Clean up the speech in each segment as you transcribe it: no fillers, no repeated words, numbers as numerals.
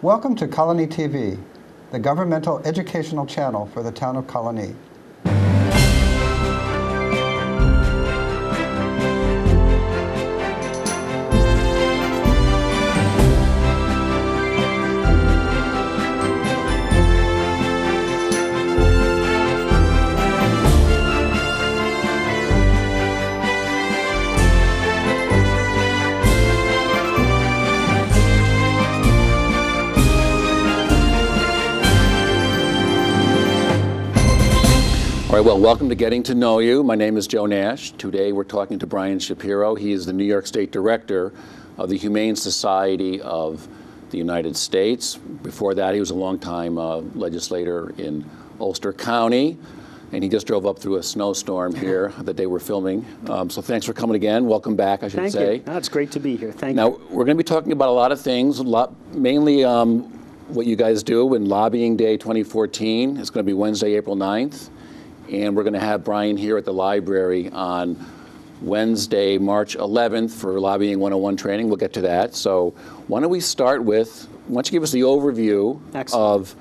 Welcome to Colonie TV, the governmental educational channel for the town of Colonie. All right, well, welcome to Getting to Know You. My name is Joe Nash. Today we're talking to Brian Shapiro. He is the New York State Director of the Humane Society of the United States. Before that, he was a longtime legislator in Ulster County, and he just drove up through a snowstorm here the day we're filming. So thanks for coming again. Welcome back, I should say. Thank you. No, it's great to be here. Thank you. Now, we're going to be talking about a lot of things, mainly what you guys do in Lobbying Day 2014. It's going to be Wednesday, April 9th. And we're going to have Brian here at the library on Wednesday, March 11th for Lobbying 101 training. We'll get to that. So why don't we start with, why don't you give us the overview of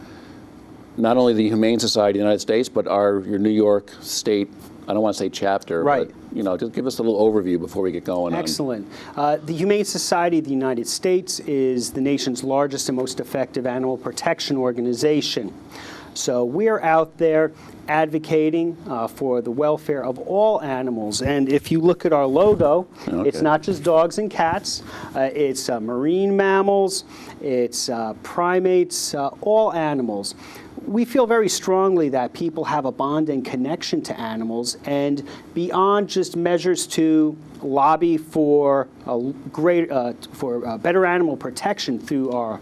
not only the Humane Society of the United States, but your New York State, I don't want to say chapter, right. But just give us a little overview before we get going. Excellent. The Humane Society of the United States is the nation's largest and most effective animal protection organization. So we're out there advocating for the welfare of all animals. And if you look at our logo, It's not just dogs and cats. It's marine mammals, it's primates, all animals. We feel very strongly that people have a bond and connection to animals, and beyond just measures to lobby for better animal protection through our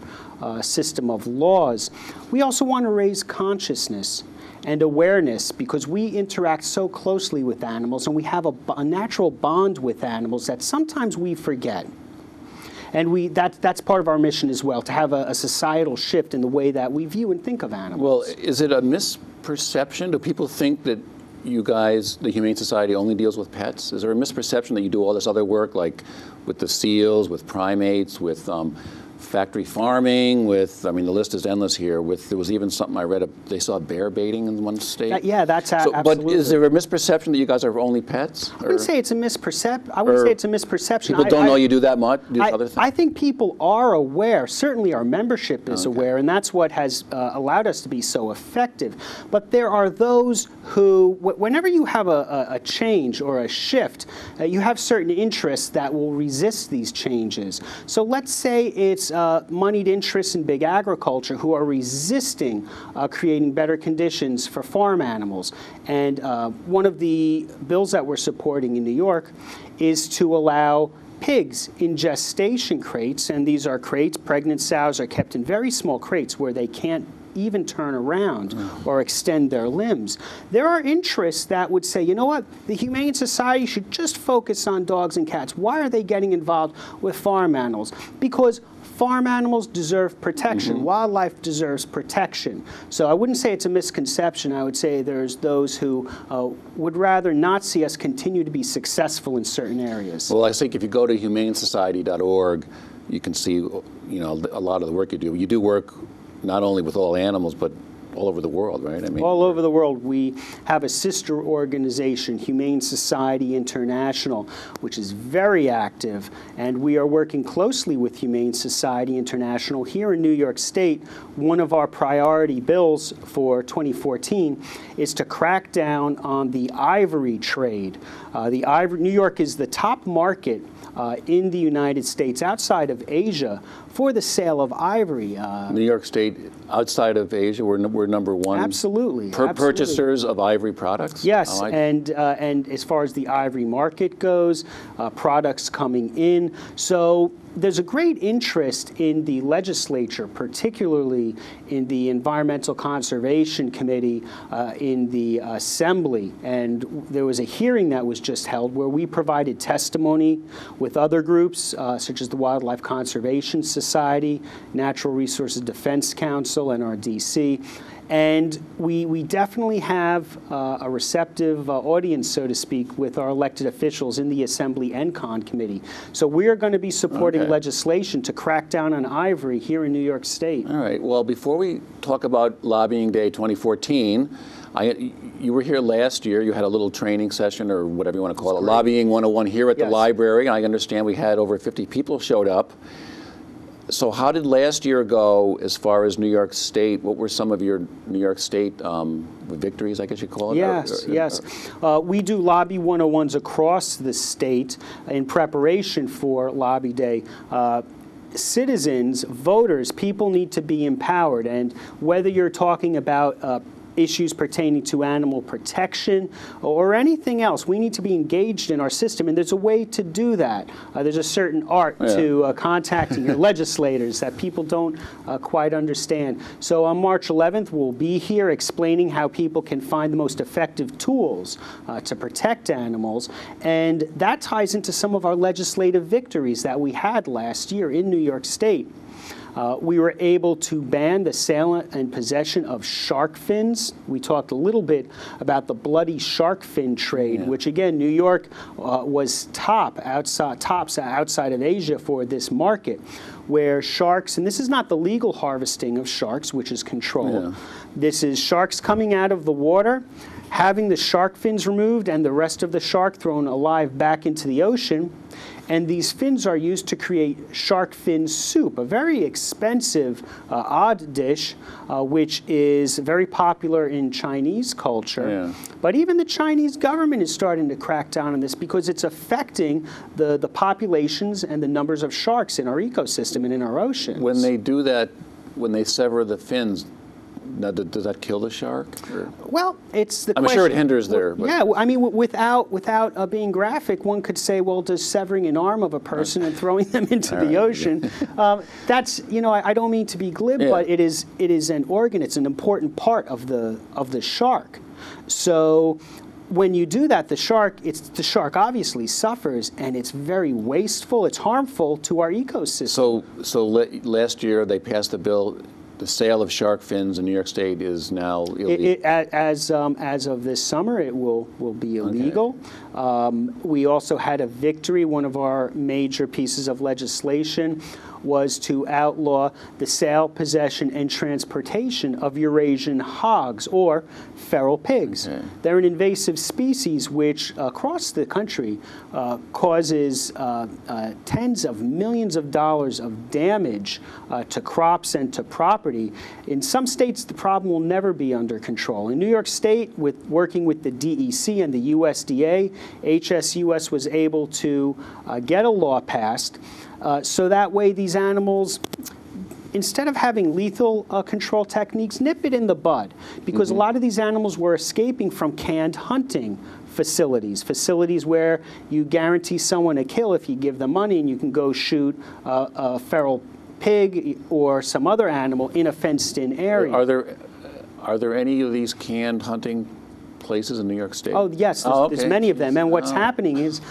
system of laws, we also want to raise consciousness and awareness, because we interact so closely with animals and we have a natural bond with animals that sometimes we forget. And that's part of our mission as well, to have a societal shift in the way that we view and think of animals. Well, is it a misperception? Do people think that you guys, the Humane Society, only deals with pets? Is there a misperception that you do all this other work, like with the seals, with primates, with factory farming, the list is endless here. There was even something I read, they saw bear baiting in one state. That's absolutely. But is there a misperception that you guys are only pets? I wouldn't say it's a misperception. People don't know you do that much, do other things? I think people are aware. Certainly our membership is aware, and that's what has allowed us to be so effective. But there are those who, whenever you have a change or a shift, you have certain interests that will resist these changes. So let's say it's moneyed interests in big agriculture who are resisting creating better conditions for farm animals. And one of the bills that we're supporting in New York is to allow pigs in gestation crates, and these are crates, pregnant sows are kept in very small crates where they can't even turn around or extend their limbs. There are interests that would say, you know what, the Humane Society should just focus on dogs and cats. Why are they getting involved with farm animals? Because farm animals deserve protection. Wildlife deserves protection. So I wouldn't say it's a misconception. I would say there's those who would rather not see us continue to be successful in certain areas. Well, I think if you go to humanesociety.org, you can see a lot of the work you do. You do work not only with all animals, but all over the world, right? All over the world. We have a sister organization, Humane Society International, which is very active, and we are working closely with Humane Society International here in New York State. One of our priority bills for 2014 is to crack down on the ivory trade. New York is the top market in the United States, outside of Asia, for the sale of ivory. New York State, outside of Asia, we're number one. Absolutely. Purchasers of ivory products? Yes, and as far as the ivory market goes, products coming in. So there's a great interest in the legislature, particularly in the Environmental Conservation Committee in the Assembly. And there was a hearing that was just held where we provided testimony with other groups, such as the Wildlife Conservation Society, Natural Resources Defense Council, NRDC. And we definitely have a receptive audience, so to speak, with our elected officials in the Assembly and Con Committee. So we are going to be supporting Okay. legislation to crack down on ivory here in New York State. All right. Well, before we talk about Lobbying Day 2014, you were here last year. You had a little training session, or whatever you want to call it, Lobbying 101 here at the Yes. library. I understand we had over 50 people showed up. So how did last year go as far as New York State? What were some of your New York State victories, I guess you call it? Yes. We do Lobby 101s across the state in preparation for Lobby Day. Citizens, voters, people need to be empowered. And whether you're talking about issues pertaining to animal protection or anything else, we need to be engaged in our system, and there's a way to do that. There's a certain art to contacting your legislators that people don't quite understand. So on March 11th, we'll be here explaining how people can find the most effective tools to protect animals, and that ties into some of our legislative victories that we had last year in New York State. We were able to ban the sale and possession of shark fins. We talked a little bit about the bloody shark fin trade, which again, New York was tops outside of Asia for this market, where sharks, and this is not the legal harvesting of sharks, which is controlled. This is sharks coming out of the water, having the shark fins removed and the rest of the shark thrown alive back into the ocean. And these fins are used to create shark fin soup, a very expensive, odd dish, which is very popular in Chinese culture. But even the Chinese government is starting to crack down on this because it's affecting the populations and the numbers of sharks in our ecosystem and in our oceans. When they do that, when they sever the fins, now, does that kill the shark? Or? Well, it's the I'm question. sure it hinders their... Yeah, I mean, without being graphic, one could say, well, does severing an arm of a person and throwing them into the ocean, that's, I don't mean to be glib, but it is an organ, it's an important part of the shark. So when you do that, the shark obviously suffers, and it's very wasteful, it's harmful to our ecosystem. So last year they passed a bill. The sale of shark fins in New York State is now illegal. As of this summer, it will be illegal. We also had a victory. One of our major pieces of legislation was to outlaw the sale, possession, and transportation of Eurasian hogs, or feral pigs. They're an invasive species which, across the country, causes tens of millions of dollars of damage to crops and to property. In some states, the problem will never be under control. In New York State, working with the DEC and the USDA, HSUS was able to get a law passed so that way these animals, instead of having lethal control techniques, nip it in the bud. Because a lot of these animals were escaping from canned hunting facilities where you guarantee someone a kill if you give them money, and you can go shoot a feral pig or some other animal in a fenced-in area. Are there any of these canned hunting places in New York State? Oh, yes, there's many of them. And what's happening is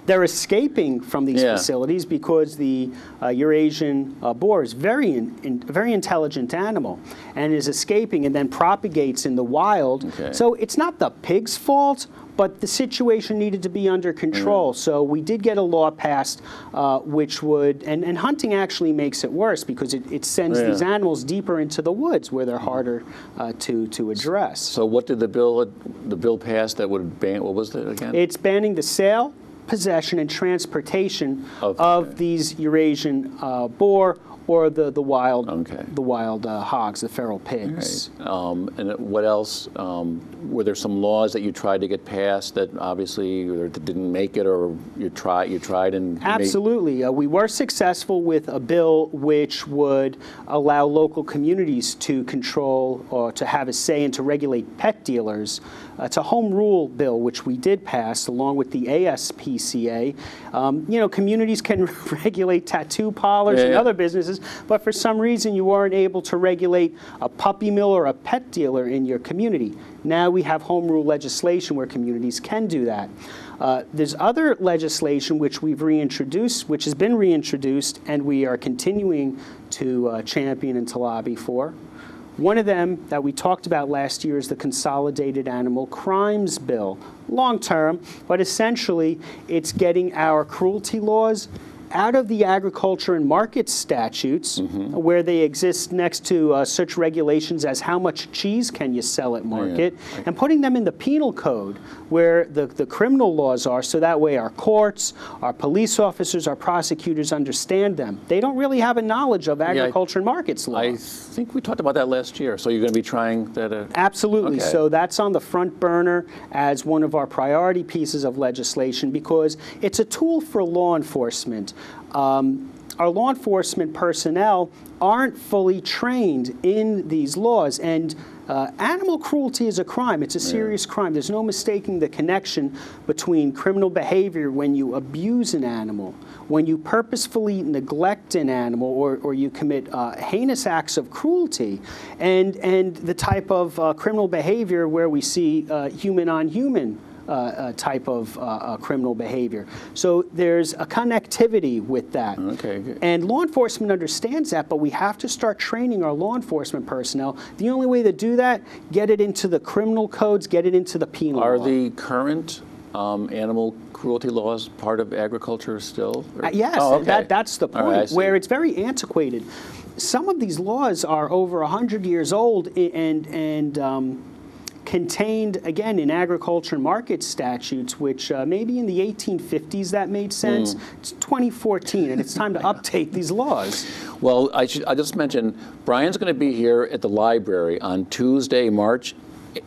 they're escaping from these facilities because the Eurasian boar is very intelligent animal and is escaping and then propagates in the wild. So it's not the pig's fault, but the situation needed to be under control. So we did get a law passed which would, and hunting actually makes it worse because it sends these animals deeper into the woods where they're harder to address. So what did the bill pass that would ban, what was it again? It's banning the sale, possession, and transportation of these Eurasian boar or the wild hogs, the feral pigs. And what else? Were there some laws that you tried to get passed that obviously either didn't make it, or you tried and absolutely? We were successful with a bill which would allow local communities to control or to have a say and to regulate pet dealers. It's a home rule bill which we did pass along with the ASPCA. Communities can regulate tattoo parlors and other businesses, but for some reason you weren't able to regulate a puppy mill or a pet dealer in your community. Now we have home rule legislation where communities can do that. There's other legislation which we've reintroduced, which has been reintroduced, and we are continuing to champion and to lobby for. One of them that we talked about last year is the Consolidated Animal Crimes Bill. Long term, but essentially it's getting our cruelty laws out of the agriculture and market statutes, where they exist next to such regulations as how much cheese can you sell at market, and putting them in the penal code where the criminal laws are, so that way our courts, our police officers, our prosecutors understand them. They don't really have a knowledge of agriculture and markets law. I think we talked about that last year. So you're going to be trying that? Absolutely. Okay. So that's on the front burner as one of our priority pieces of legislation because it's a tool for law enforcement. Our law enforcement personnel aren't fully trained in these laws, and animal cruelty is a crime. It's a serious crime. There's no mistaking the connection between criminal behavior when you abuse an animal, when you purposefully neglect an animal, or you commit heinous acts of cruelty, and the type of criminal behavior where we see human-on-human type of criminal behavior. So there's a connectivity with that. Okay, good. And law enforcement understands that, but we have to start training our law enforcement personnel. The only way to do that, get it into the criminal codes, get it into the penal law. Are the current animal cruelty laws part of agriculture still? Yes, oh, okay. that's the point, right, where it's very antiquated. Some of these laws are over 100 years old and contained, again, in agriculture and market statutes, which maybe in the 1850s that made sense. It's 2014, and it's time to update these laws. Well, I just mention, Brian's going to be here at the library on Tuesday, March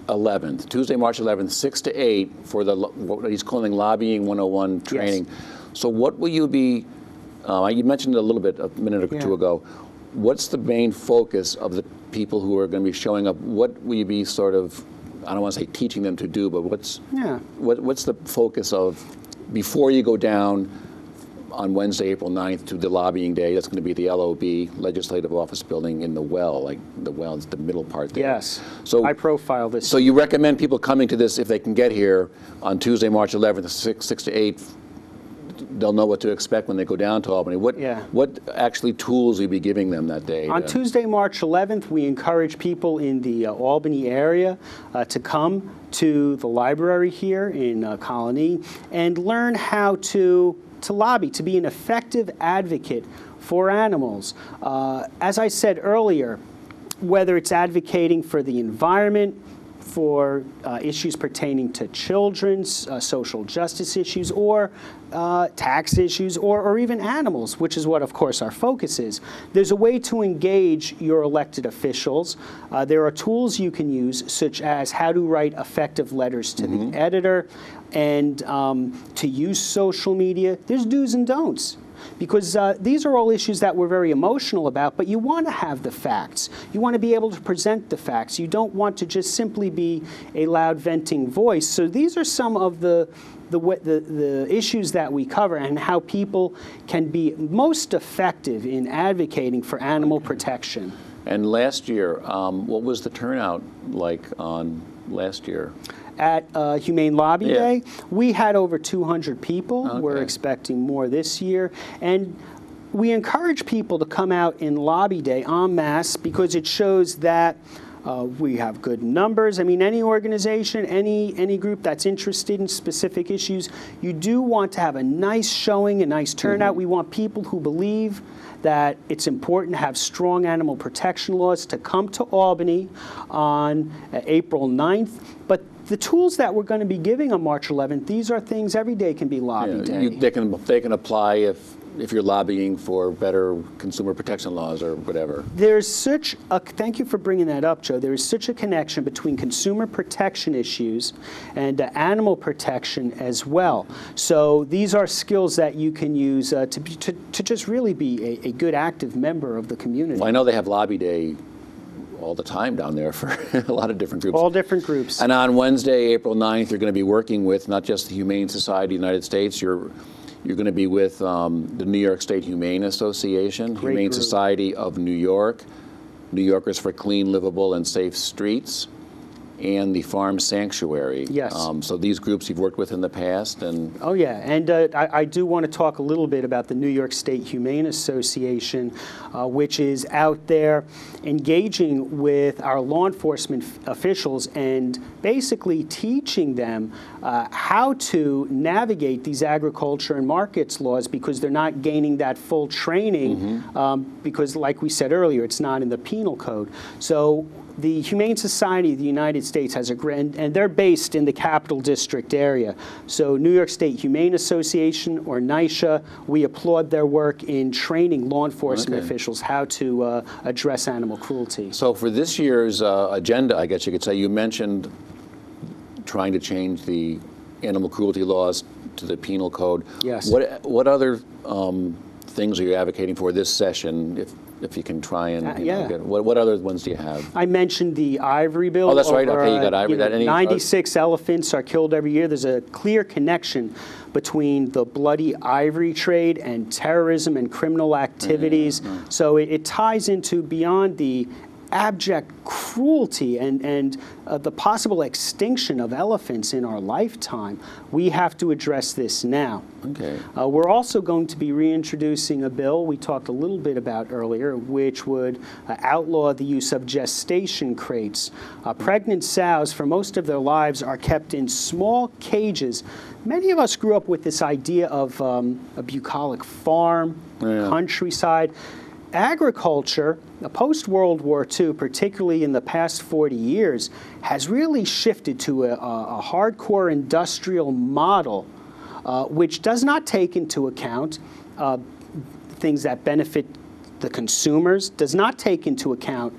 11th, 6 to 8, for what he's calling Lobbying 101 training. Yes. So what will you be, you mentioned it a little bit a minute or two ago, what's the main focus of the people who are going to be showing up? What will you be sort of, I don't want to say teaching them to do, but what's the focus of, before you go down on Wednesday, April 9th, to the lobbying day? That's going to be the LOB, Legislative Office Building, in the Well, like the Well is the middle part there. Yes, so I profile this. So you recommend people coming to this, if they can get here on Tuesday, March 11th, 6 to 8, they'll know what to expect when they go down to Albany. What actually tools will you be giving them that day? On Tuesday, March 11th, we encourage people in the Albany area to come to the library here in Colonie and learn how to lobby, to be an effective advocate for animals. As I said earlier, whether it's advocating for the environment, for issues pertaining to children's social justice issues, or tax issues, or even animals, which is what, of course, our focus is. There's a way to engage your elected officials. There are tools you can use, such as how to write effective letters to the editor, and to use social media. There's do's and don'ts. Because these are all issues that we're very emotional about, but you want to have the facts. You want to be able to present the facts. You don't want to just simply be a loud venting voice. So these are some of the issues that we cover and how people can be most effective in advocating for animal protection. And last year, what was the turnout like on last year? At Humane Lobby Day, we had over 200 people. Okay. We're expecting more this year. And we encourage people to come out in Lobby Day en masse because it shows that we have good numbers. I mean, any organization, any group that's interested in specific issues, you do want to have a nice showing, a nice turnout. We want people who believe that it's important to have strong animal protection laws to come to Albany on April 9th. But the tools that we're going to be giving on March 11th, these are things every day can be lobby day. They can apply if you're lobbying for better consumer protection laws or whatever. There's such a, thank you for bringing that up, Joe. There is such a connection between consumer protection issues and animal protection as well. So these are skills that you can use to just really be a good active member of the community. Well, I know they have Lobby Day all the time down there for a lot of different groups. All different groups. And on Wednesday, April 9th, you're going to be working with not just the Humane Society of the United States, you're going to be with the New York State Humane Association, Humane group. Society of New York, New Yorkers for Clean, Livable, and Safe Streets, and the Farm Sanctuary. Yes. So these groups you've worked with in the past, and Oh, yeah, and I do want to talk a little bit about the New York State Humane Association, which is out there engaging with our law enforcement officials and basically teaching them how to navigate these agriculture and markets laws, because they're not gaining that full training because, like we said earlier, it's not in the penal code. So the Humane Society of the United States has a grant, and they're based in the Capital District area. So New York State Humane Association, or NYSHA, we applaud their work in training law enforcement officials how to address animal cruelty. so for this year's agenda, I guess you could say, you mentioned trying to change the animal cruelty laws to the penal code. Yes. What other things are you advocating for this session, if you can try and get, what other ones do you have? I mentioned the ivory bill. Oh, that's right. Okay, you got ivory. 96 elephants are killed every year. There's a clear connection between the bloody ivory trade and terrorism and criminal activities. So it ties into beyond the abject cruelty and the possible extinction of elephants in our lifetime. We have to address this now. Okay. We're also going to be reintroducing a bill we talked a little bit about earlier, which would outlaw the use of gestation crates. Pregnant sows, for most of their lives, are kept in small cages. Many of us grew up with this idea of a bucolic farm, countryside. Agriculture, post-World War II, particularly in the past 40 years, has really shifted to a hardcore industrial model, which does not take into account things that benefit the consumers, does not take into account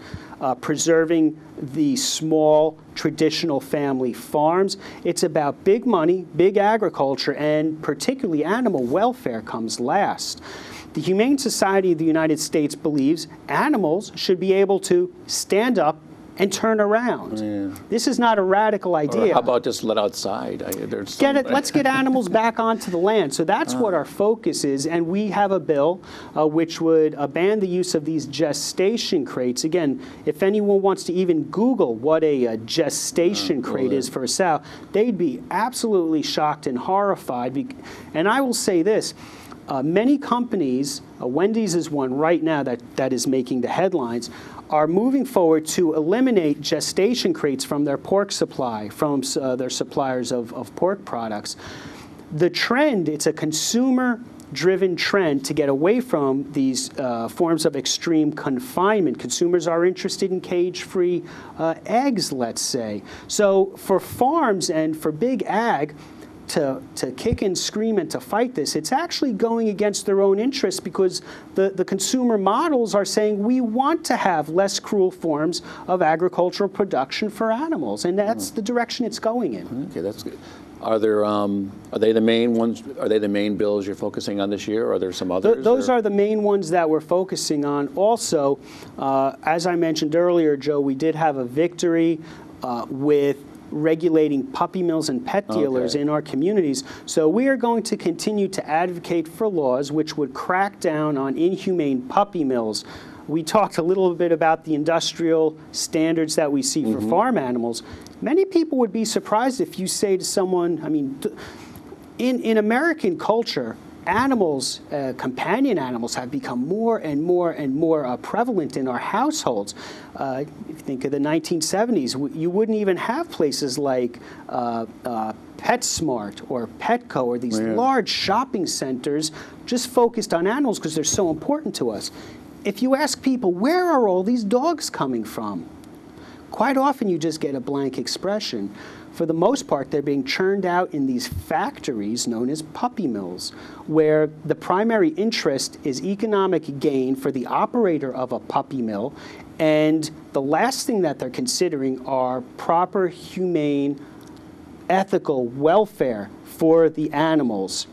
preserving the small traditional family farms. It's about big money, big agriculture, and particularly animal welfare comes last. The Humane Society of the United States believes animals should be able to stand up and turn around. This is not a radical idea. Or how about just let outside? Let's get animals back onto the land. So that's what our focus is, and we have a bill which would ban the use of these gestation crates. Again, if anyone wants to even Google what a gestation crate is for a sow, they'd be absolutely shocked and horrified. And I will say this, many companies, Wendy's is one right now that is making the headlines, are moving forward to eliminate gestation crates from their pork supply, from their suppliers of pork products. The trend, it's a consumer-driven trend to get away from these forms of extreme confinement. Consumers are interested in cage-free eggs, let's say. So for farms and for big ag, to kick and scream and to fight this, it's actually going against their own interests, because the consumer models are saying we want to have less cruel forms of agricultural production for animals, and that's the direction it's going in. Okay, that's good. Are they the main ones? Are they the main bills you're focusing on this year, or are there some others? Those are the main ones that we're focusing on. Also, as I mentioned earlier, Joe, we did have a victory with regulating puppy mills and pet dealers in our communities. So we are going to continue to advocate for laws which would crack down on inhumane puppy mills. We talked a little bit about the industrial standards that we see for farm animals. Many people would be surprised if you say to someone, I mean, in American culture, animals, companion animals, have become more and more and more prevalent in our households. If you think of the 1970s, you wouldn't even have places like PetSmart or Petco or these large shopping centers just focused on animals because they're so important to us. If you ask people, where are all these dogs coming from? Quite often you just get a blank expression. For the most part, they're being churned out in these factories known as puppy mills, where the primary interest is economic gain for the operator of a puppy mill, and the last thing that they're considering are proper, humane, ethical welfare for the animals.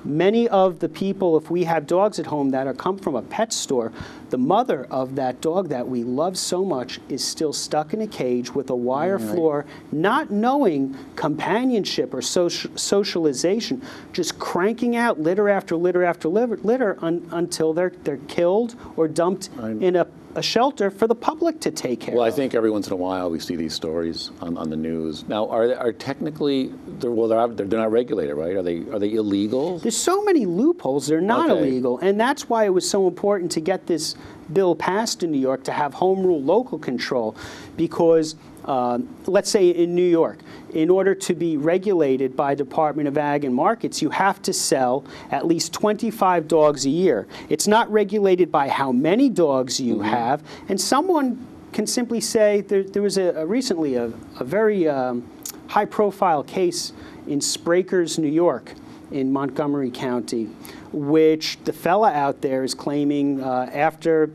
Many of the people, if we have dogs at home that come from a pet store, the mother of that dog that we love so much is still stuck in a cage with a wire floor, not knowing companionship or socialization, just cranking out litter after litter after litter until they're killed or dumped in a shelter for the public to take care Well, I of. think every once in a while we see these stories on the news. Now, are technically they're not regulated, right? Are they illegal? There's so many loopholes. They're not Okay. illegal, and that's why it was so important to get this bill passed in New York to have home rule local control, because let's say in New York, in order to be regulated by Department of Ag and Markets, you have to sell at least 25 dogs a year. It's not regulated by how many dogs you have, and someone can simply say, there was recently a very high-profile case in Sprakers, New York, in Montgomery County, which the fella out there is claiming after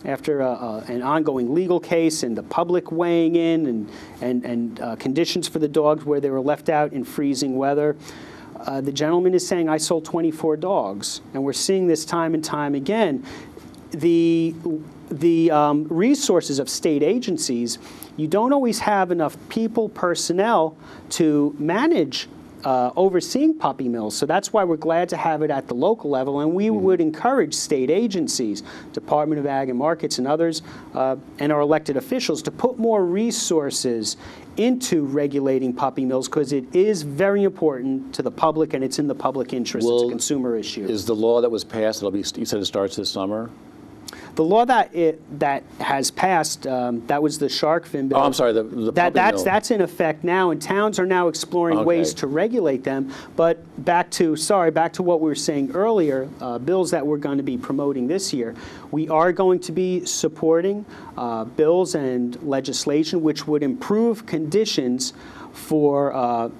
an ongoing legal case and the public weighing in and conditions for the dogs where they were left out in freezing weather, the gentleman is saying, I sold 24 dogs. And we're seeing this time and time again. The resources of state agencies, you don't always have enough people, personnel to manage overseeing puppy mills. So that's why we're glad to have it at the local level, and we would encourage state agencies, Department of Ag and Markets and others, and our elected officials to put more resources into regulating puppy mills, because it is very important to the public and it's in the public interest. It's a consumer issue. Is the law that was passed, you said it starts this summer? The law that has passed, that was the shark fin bill. Oh, I'm sorry, the puppy mill. That's in effect now, and towns are now exploring ways to regulate them. But back to what we were saying earlier, bills that we're going to be promoting this year, we are going to be supporting bills and legislation which would improve conditions for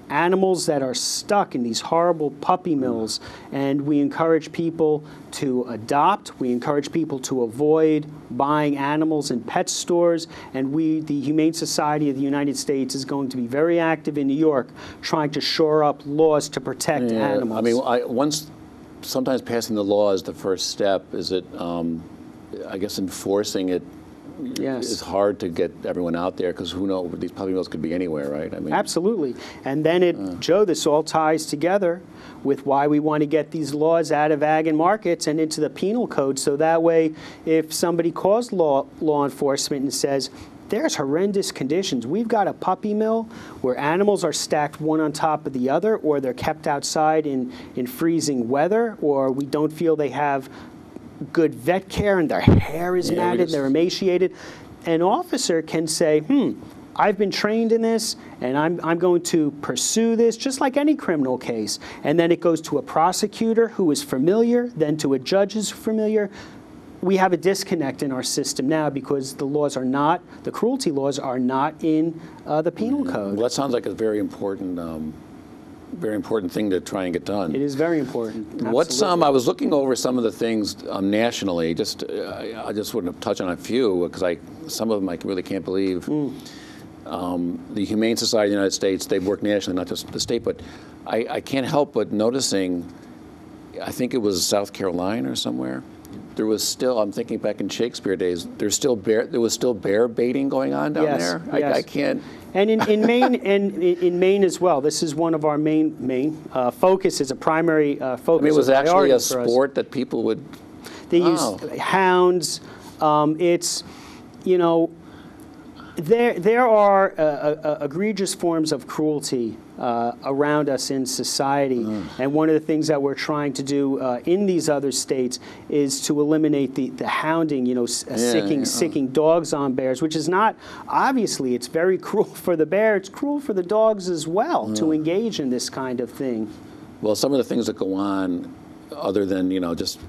animals that are stuck in these horrible puppy mills. And we encourage people to adopt. We encourage people to avoid buying animals in pet stores. And the Humane Society of the United States is going to be very active in New York trying to shore up laws to protect animals. I mean, sometimes passing the law is the first step. Is it, I guess, enforcing it? Yes. It's hard to get everyone out there, because who knows, these puppy mills could be anywhere, right? I mean, absolutely. And then Joe, this all ties together with why we want to get these laws out of ag and markets and into the penal code, so that way if somebody calls law enforcement and says, there's horrendous conditions, we've got a puppy mill where animals are stacked one on top of the other, or they're kept outside in freezing weather, or we don't feel they have good vet care and their hair is matted, they're emaciated, an officer can say, I've been trained in this, and I'm going to pursue this just like any criminal case. And then it goes to a prosecutor who is familiar, then to a judge who's familiar. We have a disconnect in our system now because the cruelty laws are not in the penal code. Well, that sounds like a very important thing to try and get done. It is very important. What's I was looking over some of the things nationally. I just want to touch on a few, because some of them I really can't believe. The Humane Society of the United States, they work nationally, not just the state, but I can't help but noticing, I think it was South Carolina or somewhere, there was still, I'm thinking back in Shakespeare days, there was still bear baiting going on down there. Yes. I can't. And in Maine, and in Maine as well. This is one of our main focus. Is a primary focus. I mean, it was actually a sport sport that people would. They use hounds. It's, there are egregious forms of cruelty around us in society, and one of the things that we're trying to do in these other states is to eliminate the hounding, sicking dogs on bears, which is not, obviously, it's very cruel for the bear, it's cruel for the dogs as well to engage in this kind of thing. Well, some of the things that go on, other than, just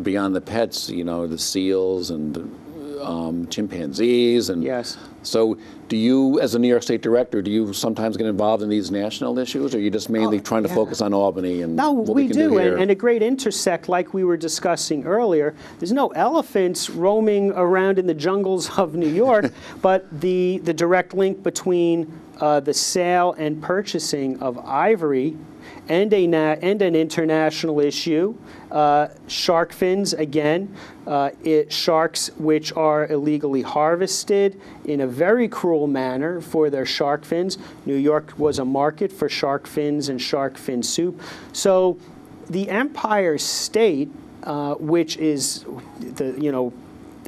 beyond the pets, the seals and chimpanzees, and yes. So do you, as a New York State Director, do you sometimes get involved in these national issues, or are you just mainly trying to focus on Albany and No, what we can do here? And a great intersect, like we were discussing earlier. There's no elephants roaming around in the jungles of New York, but the direct link between the sale and purchasing of ivory and an international issue. Shark fins, again, sharks which are illegally harvested in a very cruel manner for their shark fins. New York was a market for shark fins and shark fin soup. So the Empire State, which is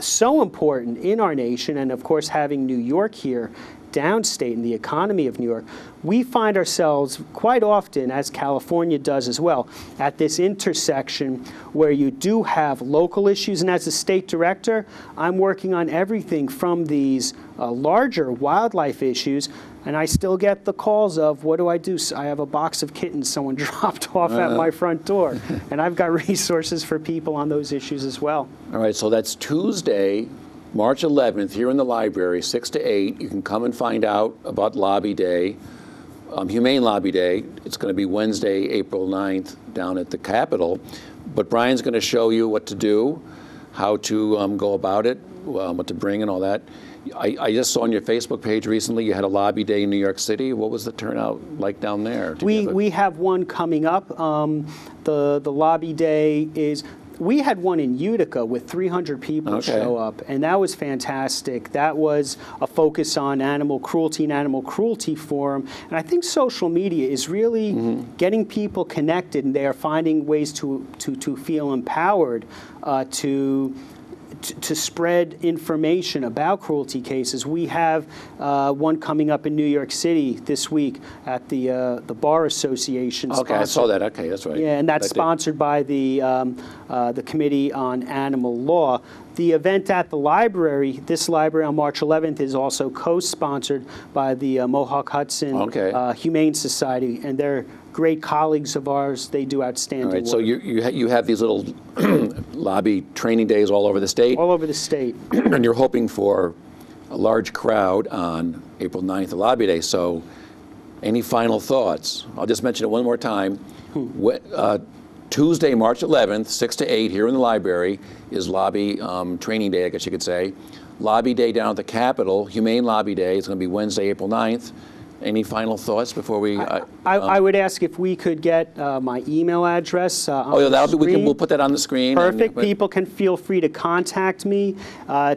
so important in our nation, and of course having New York here, downstate in the economy of New York, we find ourselves quite often, as California does as well, at this intersection where you do have local issues. And as a state director, I'm working on everything from these larger wildlife issues, and I still get the calls of, what do? I have a box of kittens someone dropped off at my front door. And I've got resources for people on those issues as well. All right, so that's Tuesday, March 11th, here in the library, 6 to 8. You can come and find out about Lobby Day, Humane Lobby Day. It's going to be Wednesday, April 9th, down at the Capitol. But Brian's going to show you what to do, how to go about it, what to bring and all that. I just saw on your Facebook page recently you had a Lobby Day in New York City. What was the turnout like down there? We have one coming up. The Lobby Day is... We had one in Utica with 300 people show up, and that was fantastic. That was a focus on animal cruelty and animal cruelty forum. And I think social media is really getting people connected, and they are finding ways to feel empowered to spread information about cruelty cases. We have one coming up in New York City this week at the Bar Association. Okay, I saw that. Okay, that's right. Yeah, and that's sponsored by the Committee on Animal Law. The event at the library, this library on March 11th, is also co-sponsored by the Mohawk Hudson Humane Society, and they're great colleagues of ours. They do outstanding work. So you have these little lobby training days all over the state? All over the state. And you're hoping for a large crowd on April 9th, the Lobby Day. So any final thoughts? I'll just mention it one more time. Tuesday, March 11th, 6 to 8, here in the library, is Lobby Training Day, I guess you could say. Lobby Day down at the Capitol, Humane Lobby Day, is going to be Wednesday, April 9th. Any final thoughts before we... I would ask if we could get my email address on we'll put that on the screen. Perfect. People can feel free to contact me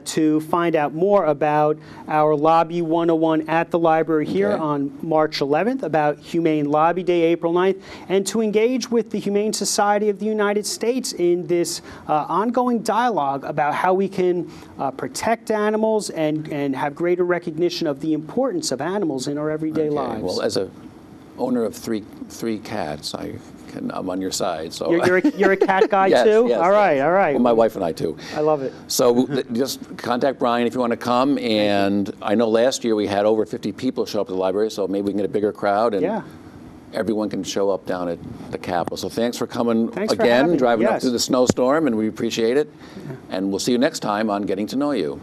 to find out more about our Lobby 101 at the library here on March 11th, about Humane Lobby Day, April 9th, and to engage with the Humane Society of the United States in this ongoing dialogue about how we can protect animals and have greater recognition of the importance of animals in our everyday lives. Well, as a owner of three cats, I'm on your side. So you're a cat guy too? Yes, all right. Well, my wife and I too. I love it. So just contact Brian if you want to come. And I know last year we had over 50 people show up at the library, so maybe we can get a bigger crowd and everyone can show up down at the Capitol. So thanks for coming driving up through the snowstorm, and we appreciate it. And we'll see you next time on Getting to Know You.